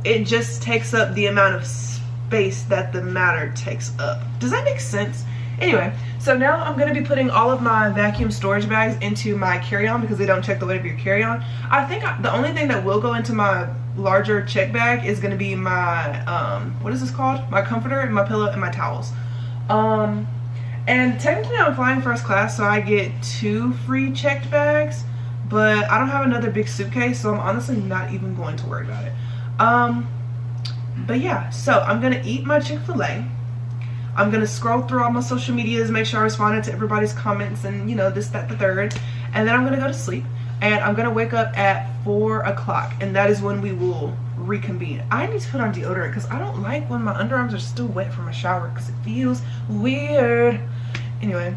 It just takes up the amount of space that the matter takes up. Does that make sense? Anyway, so now I'm going to be putting all of my vacuum storage bags into my carry-on because they don't check the weight of your carry-on. I think the only thing that will go into my larger check bag is going to be my what is this called, my comforter and my pillow and my towels. And technically I'm flying first class, so I get 2 free checked bags, but I don't have another big suitcase, so I'm honestly not even going to worry about it. But yeah, so I'm gonna eat my Chick-fil-A. I'm gonna scroll through all my social medias, make sure I responded to everybody's comments and you know, this, that, the third, and then I'm gonna go to sleep. And I'm gonna wake up at 4 o'clock, and that is when we will reconvene. I need to put on deodorant because I don't like when my underarms are still wet from a shower because it feels weird. Anyway,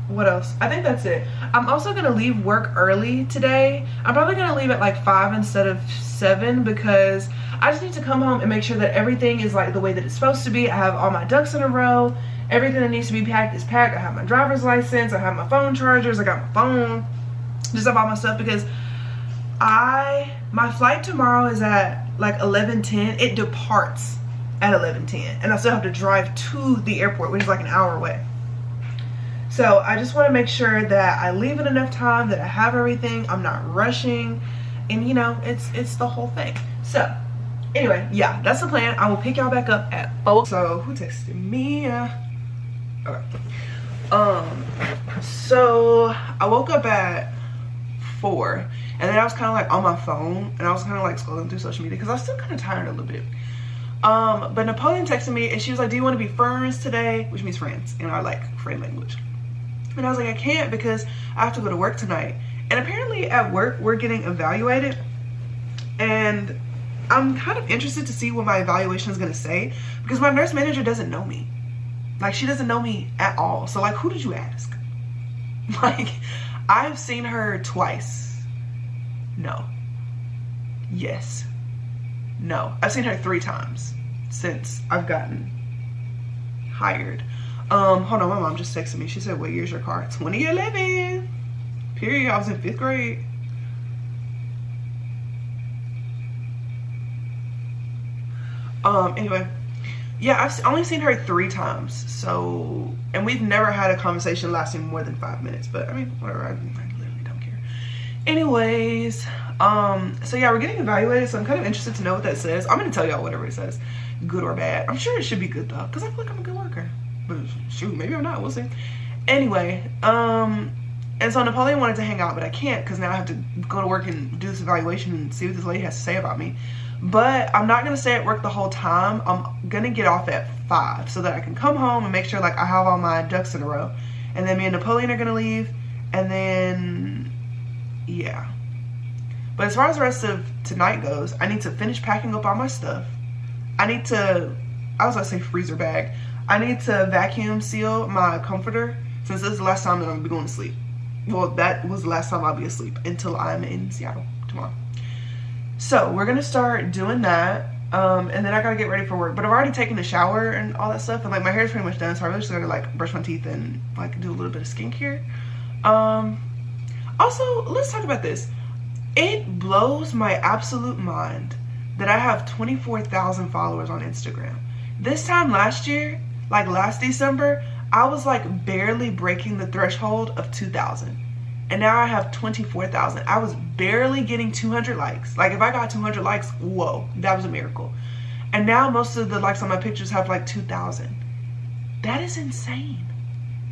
what else? I think that's it. I'm also gonna leave work early today. I'm probably gonna leave at like 5 instead of 7 because I just need to come home and make sure that everything is like the way that it's supposed to be. I have all my ducks in a row. Everything that needs to be packed is packed. I have my driver's license. I have my phone chargers. I got my phone. Just have all my stuff because my flight tomorrow is at like 11:10. It departs at 11:10, and I still have to drive to the airport, which is like an hour away. So I just want to make sure that I leave in enough time, that I have everything, I'm not rushing, and you know, it's the whole thing. So anyway, yeah, that's the plan. I will pick y'all back up at 4. So who texted me? Okay. So I woke up at 4, and then I was kind of like on my phone, and I was kind of like scrolling through social media because I was still kind of tired a little bit. But Napoleon texted me, and she was like, do you want to be friends today? Which means friends in our like friend language. And I was like, I can't because I have to go to work tonight. And apparently at work we're getting evaluated, and I'm kind of interested to see what my evaluation is going to say because my nurse manager doesn't know me. Like, she doesn't know me at all. So like, who did you ask? Like, I've seen her twice. No. Yes. No. I've seen her 3 times since I've gotten hired. Hold on, my mom just texted me. She said, what year's your car? 2011. Period. I was in 5th grade. Anyway, yeah, I've only seen her 3 times. So, and we've never had a conversation lasting more than 5 minutes. But I mean, whatever. I literally don't care. Anyways, so yeah, we're getting evaluated. So I'm kind of interested to know what that says. I'm gonna tell y'all whatever it says, good or bad. I'm sure it should be good though, because I feel like I'm a good worker. But shoot, maybe I'm not. We'll see. Anyway, and so Napoleon wanted to hang out, but I can't because now I have to go to work and do this evaluation and see what this lady has to say about me. But I'm not going to stay at work the whole time. I'm going to get off at 5 so that I can come home and make sure like I have all my ducks in a row. And then me and Napoleon are going to leave. And then, yeah. But as far as the rest of tonight goes, I need to finish packing up all my stuff. I need to, I was going to say freezer bag. I need to vacuum seal my comforter since this is the last time that I'm going to be going to sleep. Well, that was the last time I'll be asleep until I'm in Seattle tomorrow. So we're gonna start doing that, and then I gotta get ready for work. But I've already taken a shower and all that stuff, and like my hair is pretty much done, so I really just gotta like brush my teeth and like do a little bit of skincare. Also, let's talk about this. It blows my absolute mind that I have 24,000 followers on Instagram. This time last year, like last December, I was like barely breaking the threshold of 2,000. And now I have 24,000. I was barely getting 200 likes. Like if I got 200 likes, whoa, that was a miracle. And now most of the likes on my pictures have like 2,000. That is insane.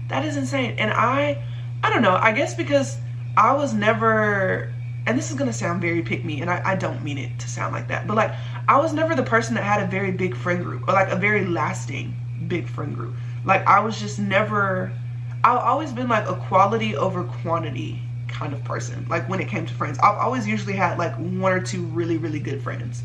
That is insane. And I don't know, I guess because I was never, and this is gonna sound very pick me, and I don't mean it to sound like that, but like I was never the person that had a very big friend group or like a very lasting big friend group. Like I was just never, I've always been like a quality over quantity kind of person. Like when it came to friends, I've always usually had like 1 or 2 really, really good friends.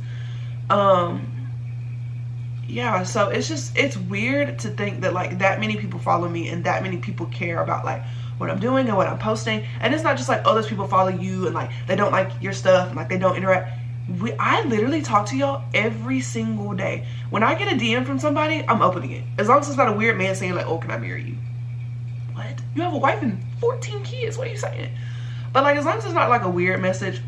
Yeah, so it's weird to think that like that many people follow me and that many people care about like what I'm doing and what I'm posting. And it's not just like, oh, those people follow you and like they don't like your stuff and like they don't interact. I literally talk to y'all every single day. When I get a DM from somebody, I'm opening it. As long as it's not a weird man saying like, oh, can I marry you? What? You have a wife and 14 kids. What are you saying? But like, as long as it's not like a weird message,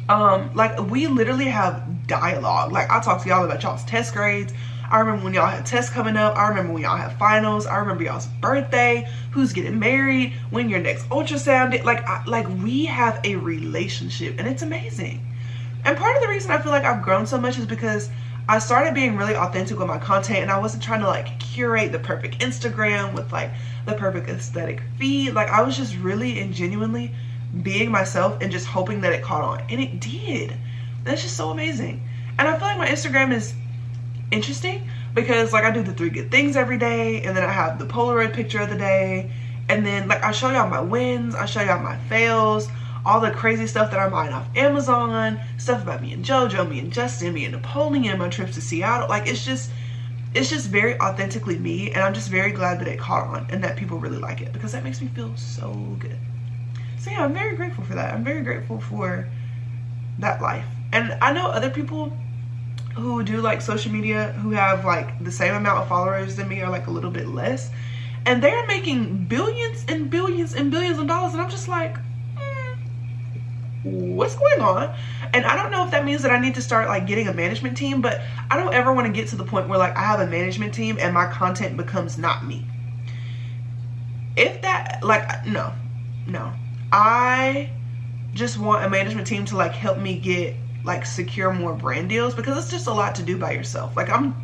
like we literally have dialogue. Like I talk to y'all about y'all's test grades. I remember when y'all had tests coming up. I remember when y'all had finals. I remember y'all's birthday, who's getting married, when your next ultrasound did. Like we have a relationship, and it's amazing. And part of the reason I feel like I've grown so much is because I started being really authentic with my content, and I wasn't trying to like curate the perfect Instagram with like the perfect aesthetic feed. Like I was just really and genuinely being myself and just hoping that it caught on, and it did. That's just so amazing. And I feel like my Instagram is interesting because like I do the 3 good things every day, and then I have the Polaroid picture of the day, and then like I show y'all my wins, I show y'all my fails, all the crazy stuff that I'm buying off Amazon, stuff about me and Jojo, me and Justin, me and Napoleon, my trips to Seattle. Like it's just very authentically me, and I'm just very glad that it caught on and that people really like it, because that makes me feel so good. So yeah, I'm very grateful for that. I'm very grateful for that life. And I know other people who do like social media who have like the same amount of followers than me, or like a little bit less, and they're making billions and billions and billions of dollars, and I'm just like, what's going on? And I don't know if that means that I need to start like getting a management team, but I don't ever want to get to the point where like I have a management team and my content becomes not me. If that, like, no, I just want a management team to like help me get like secure more brand deals, because it's just a lot to do by yourself. Like I'm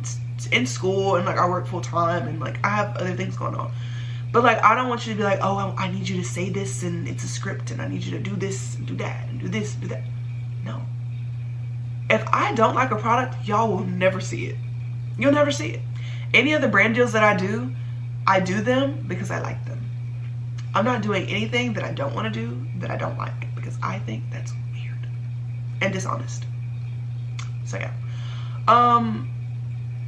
in school and like I work full time and like I have other things going on. But like, I don't want you to be like, oh, I need you to say this and it's a script and I need you to do this and do that and do this and do that. No. If I don't like a product, y'all will never see it. You'll never see it. Any of the brand deals that I do them because I like them. I'm not doing anything that I don't want to do that I don't like, because I think that's weird and dishonest. So yeah.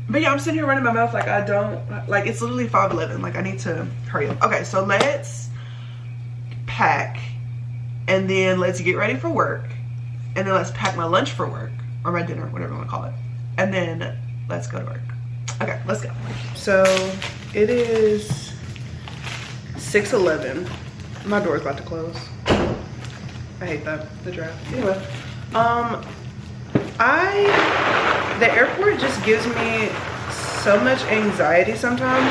But yeah, I'm sitting here running my mouth like I don't, like it's literally 5:11. Like I need to hurry up. Okay, so let's pack, and then let's get ready for work, and then let's pack my lunch for work, or my dinner, whatever you want to call it, and then let's go to work. Okay, let's go. So it is 6:11. My door's about to close. I hate that, the draft. Anyway, the airport just gives me so much anxiety sometimes,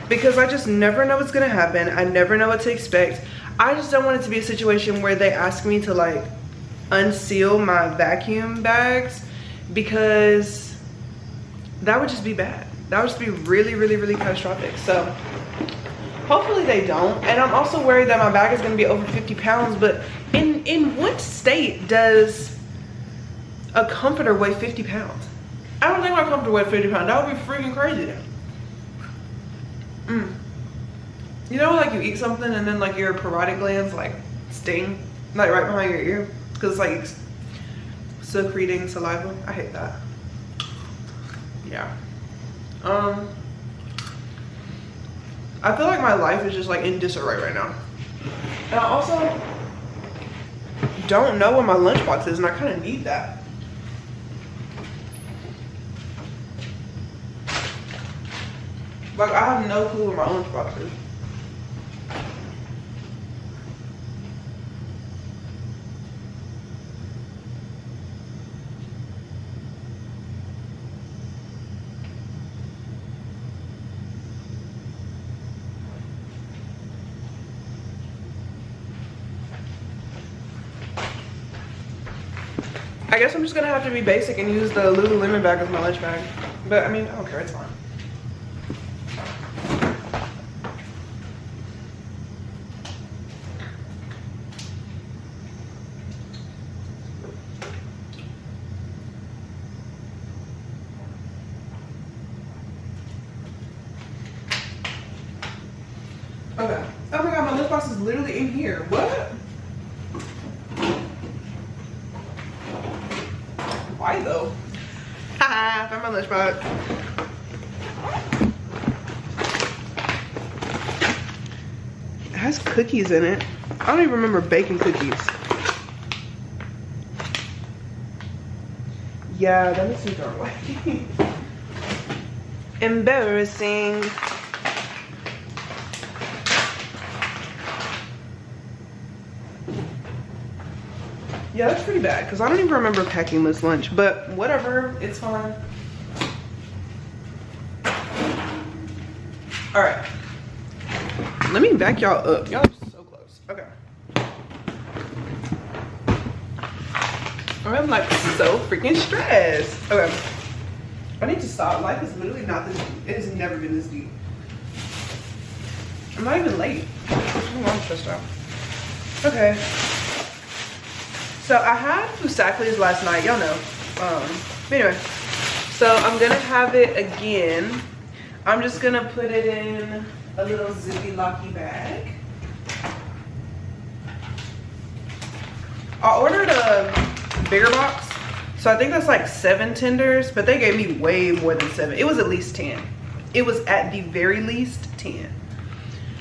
because I just never know what's gonna happen. I never know what to expect. I just don't want it to be a situation where they ask me to like unseal my vacuum bags, because that would just be bad. That would just be really, really, really catastrophic. So hopefully they don't. And I'm also worried that my bag is gonna be over 50 pounds, but in what state does a comforter weigh 50 pounds? I don't think my comforter weighs 50 pounds. That would be freaking crazy. You know, like you eat something and then like your parotid glands like sting, like right behind your ear, because it's like secreting saliva. I hate that. Yeah. I feel like my life is just like in disarray right now. And I also don't know what my lunchbox is, and I kind of need that. Like, I have no clue what my lunchbox is. I guess I'm just gonna have to be basic and use the Lululemon bag as my lunch bag. But I mean, I don't care, it's fine. Okay. Oh my god, my lunchbox is literally in here. What? Why though? Haha, found my lunchbox. It has cookies in it. I don't even remember baking cookies. Yeah, that makes me throw away. Embarrassing. Yeah, that's pretty bad because I don't even remember packing this lunch, but whatever, it's fine. All right, let me back y'all up. Y'all are so close. Okay. I'm like so freaking stressed. Okay, I need to stop. Life is literally not this deep. It has never been this deep. I'm not even late. I'm stressed out. Okay. So I had Fusakli's last night, y'all know. Anyway, so I'm gonna have it again. I'm just gonna put it in a little zippy locky bag. I ordered a bigger box, so I think that's like 7 tenders, but they gave me way more than 7. It was at least 10. It was at the very least 10.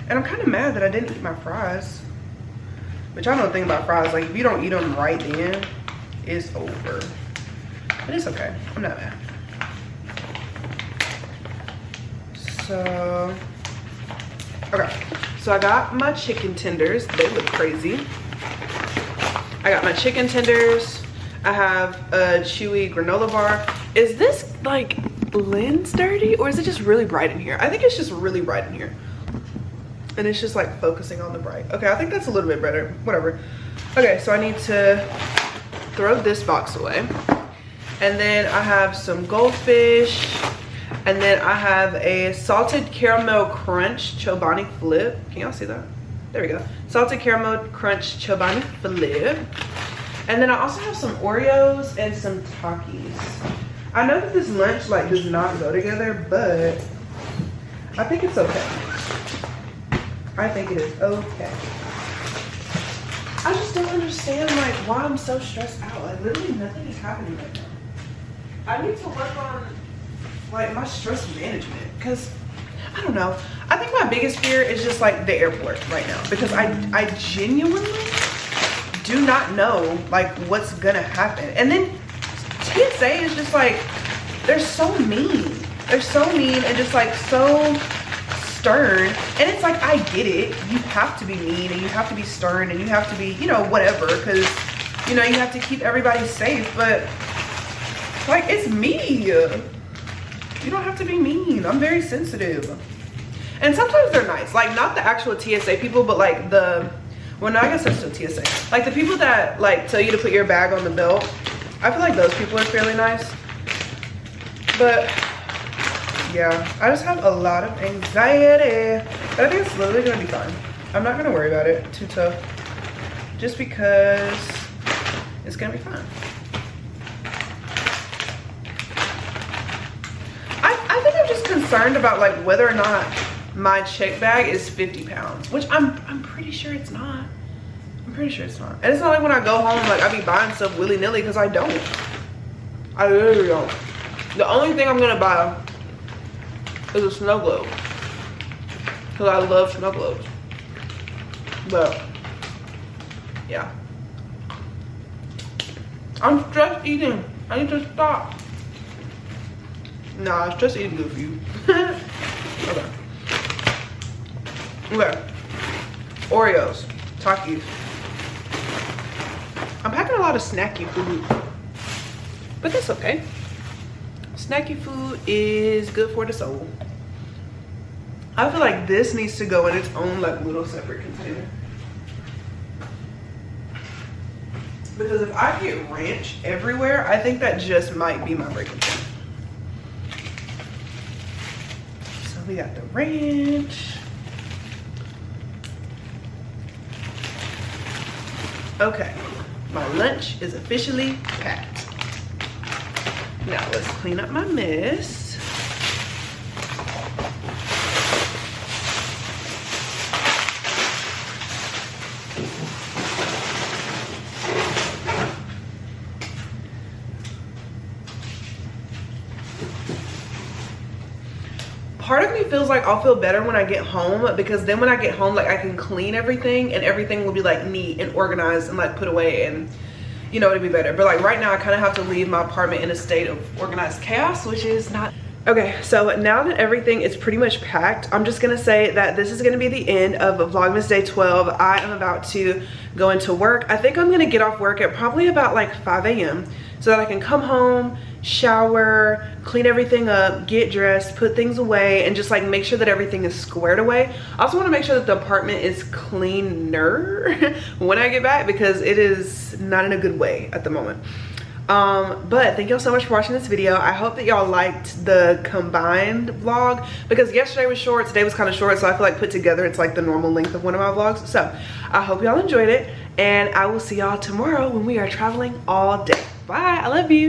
And I'm kind of mad that I didn't eat my fries. But y'all know the thing about fries, like if you don't eat them right then, it's over. But it's okay, I'm not mad. So, okay. So I got my chicken tenders. They look crazy. I got my chicken tenders. I have a chewy granola bar. Is this like lens dirty or is it just really bright in here? I think it's just really bright in here. And it's just like focusing on the bright. Okay, I think that's a little bit better, whatever. Okay, so I need to throw this box away. And then I have some goldfish. And then I have a salted caramel crunch Chobani flip. Can y'all see that? There we go. Salted caramel crunch Chobani flip. And then I also have some Oreos and some Takis. I know that this lunch like does not go together, but I think it's okay. I think it is okay. I just don't understand like why I'm so stressed out. Like literally nothing is happening right now. I need to work on like my stress management because I don't know. I think my biggest fear is just like the airport right now because I genuinely do not know like what's gonna happen. And then TSA is just like, they're so mean. They're so mean and just like so stern. And it's like, I get it. You have to be mean and you have to be stern and you have to be, you know, whatever, because, you know, you have to keep everybody safe. But like, it's me. You don't have to be mean. I'm very sensitive. And sometimes they're nice. Like, not the actual TSA people, but like the, well, no, I guess that's still TSA. Like the people that like tell you to put your bag on the belt. I feel like those people are fairly nice. But yeah, I just have a lot of anxiety. But I think it's literally gonna be fine. I'm not gonna worry about it too tough. Just because it's gonna be fine. I think I'm just concerned about like whether or not my check bag is 50 pounds, which I'm pretty sure it's not. I'm pretty sure it's not. And it's not like when I go home, like I be buying stuff willy-nilly, because I don't. I literally don't. The only thing I'm gonna buy is a snow globe, because I love snow globes. But yeah, I'm stress eating. I need to stop. Nah, stress eating good for you. Okay. Okay. Oreos, Takis. I'm packing a lot of snacky food, but that's okay. Snacky food is good for the soul. I feel like this needs to go in its own like little separate container. Because if I get ranch everywhere, I think that just might be my breaking point. So we got the ranch. Okay, my lunch is officially packed. Now let's clean up my mess. Part of me feels like I'll feel better when I get home, because then when I get home, like I can clean everything and everything will be like neat and organized and like put away, and you know, it'd be better. But like right now I kind of have to leave my apartment in a state of organized chaos, which is not. Okay, so now that everything is pretty much packed, I'm just gonna say that this is gonna be the end of Vlogmas Day 12. I am about to go into work. I think I'm gonna get off work at probably about like 5 a.m. so that I can come home, shower, clean everything up, get dressed, put things away, and just like make sure that everything is squared away. I also wanna make sure that the apartment is cleaner when I get back because it is not in a good way at the moment. But thank y'all so much for watching this video. I hope that y'all liked the combined vlog because yesterday was short, today was kind of short, so I feel like put together it's like the normal length of one of my vlogs. So I hope y'all enjoyed it, and I will see y'all tomorrow when we are traveling all day. Bye, I love you.